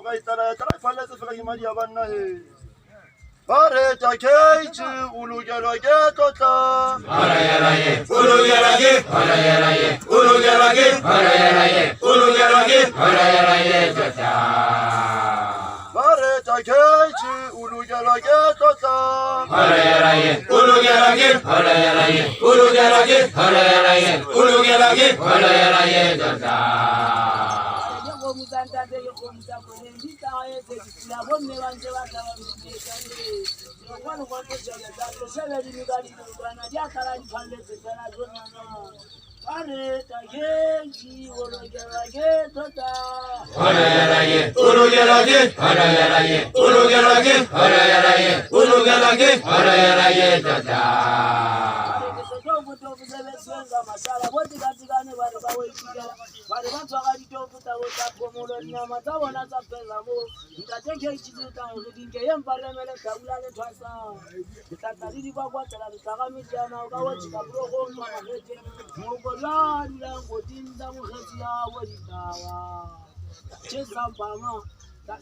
Gaitara, Trifales, Flagimadia Banae. Pareta Kate, Ulugaraga Tota. Arayaraye, Ulugarage, Arayaraye, Ulugarage, Arayaraye, Ulugarage, Arayaraye, Tota. Pareta Kate, Ulugaraga Tota. Arayaraye, Ulugarage, Arayaraye, Ulugarage, Arayaraye, Ulugarage, Arayaraye, Tota. Arayaraye, Ulugarage, Arayaraye, Ulugarage, Arayaraye, Ulugarage, Arayaraye, Tota.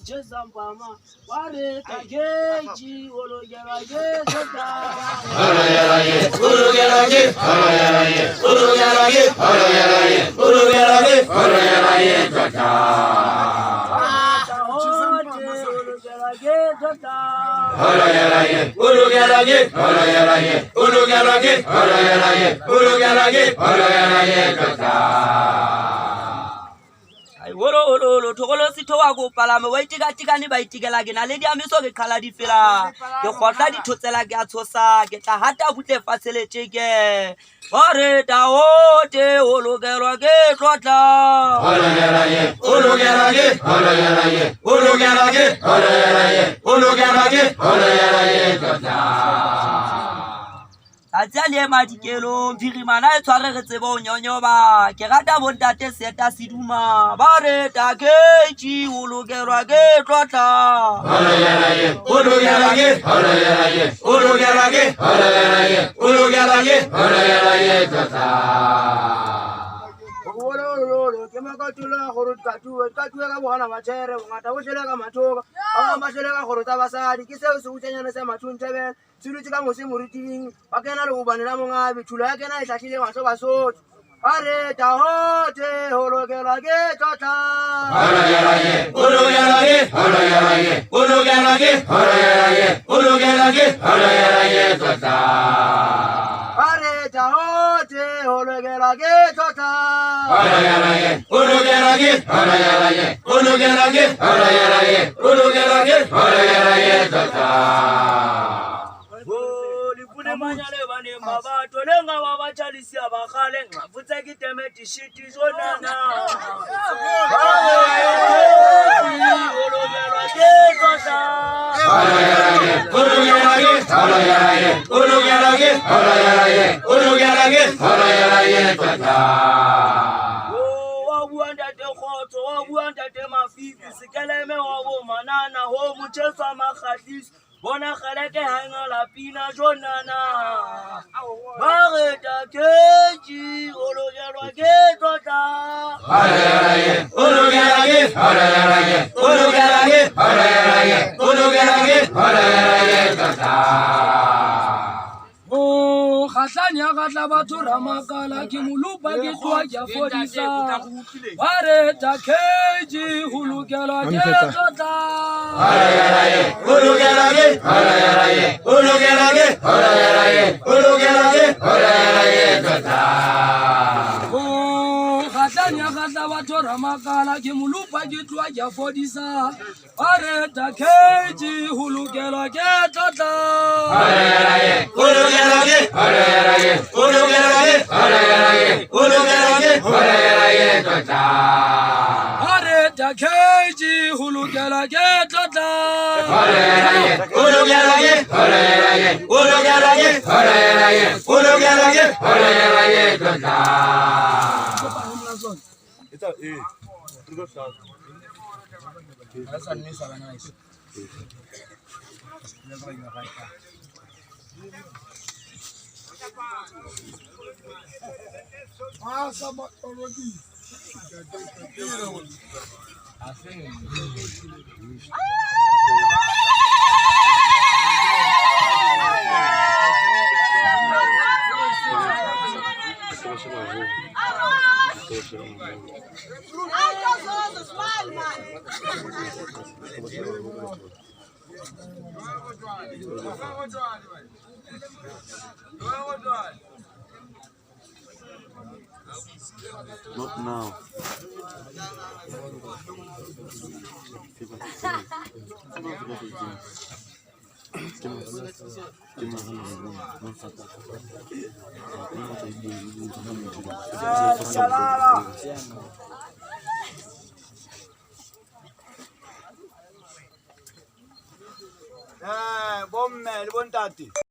Jezambama, ware tageji ologerage tota. Arayaraye, Ulugarage, Arayaraye, Ulugarage, Arayaraye, Ulugarage, Arayaraye, Tota. Arayaraye, Ulugarage, Arayaraye, Ulugarage, Arayaraye, Ulugarage, Arayaraye, Tota. Woro togolo si towa go palama wa tika ni ba itikela ke na le dia meso ke khala di fela ke khotla di thotsela ke a tshosa ke tla hata butle faseletse ke ore ta ote ologerwa ke tlotla. Arayaraye, Ulugarage, Arayaraye, Ulugarage, Arayaraye, Ulugarage, Arayaraye, Tota. Atsale madikelo mpirimana e tshwareretse bo nyonyoba ke rata bontate seta siduma ba re takeji ologerwa ke tlotla. Arayaraye, Ulugarage, Arayaraye, Ulugarage, Arayaraye, Ulugarage, Arayaraye, Tota. Kemakatula horut katu ka bona machere ngata o shela ka mathoka a mashela ka horota basadi ke seo se utsenya se mathuntebe tsiruti ka mose moriting ba kena le go banela mongabe thula ya kena e hlahlile maso basotho are ta hote hologela ke tota. Arayaraye, Ulugarage, Arayaraye, Ulugarage, Arayaraye, Ulugarage, Arayaraye, Tota. Are ta hote hologela ke tota. Arayaraye, Ulugarage, Arayaraye, Ulugarage, Arayaraye, Ulugarage, Arayaraye, Tota. Manyale bane mabato lenga babathalisia bagale ngafutsa ke teme tishiti zonana Arayaraye, Ulugarage, Arayaraye, Ulugarage, Arayaraye, Ulugarage, Arayaraye, Tota. Wabuanda te khotso wabuanda te mafifi sekeleme wa bo manana ho mutshetswa makhatlisi bona khaleke hanga la pina jonana bareta keji ologerwa ke tota. Arayaraye, Ulugarage, Arayaraye, Ulugarage, Arayaraye, Ulugarage, Arayaraye, Tota. Khatlani ya gatla batho ramakala ke molupa ke tloa ke fodisa bare ta keji hulukela ke tota. Arayaraye, Ulugarage, Arayaraye, Ulugarage, Arayaraye, Ulugarage, Arayaraye, Tota. Khatlani ya gatla batho ramakala ke molupa ke tloa ke fodisa bare ta keji hulukela ke tota. Arayaraye, Ulugarage, Arayaraye, Ulugarage, Arayaraye, Ulugarage, Arayaraye, Tota. Are ta keji hulukela ke tota. Arayaraye, Ulugarage, Arayaraye, Ulugarage, Arayaraye, Ulugarage, Arayaraye, Tota. Not now. Bomme, le bontate.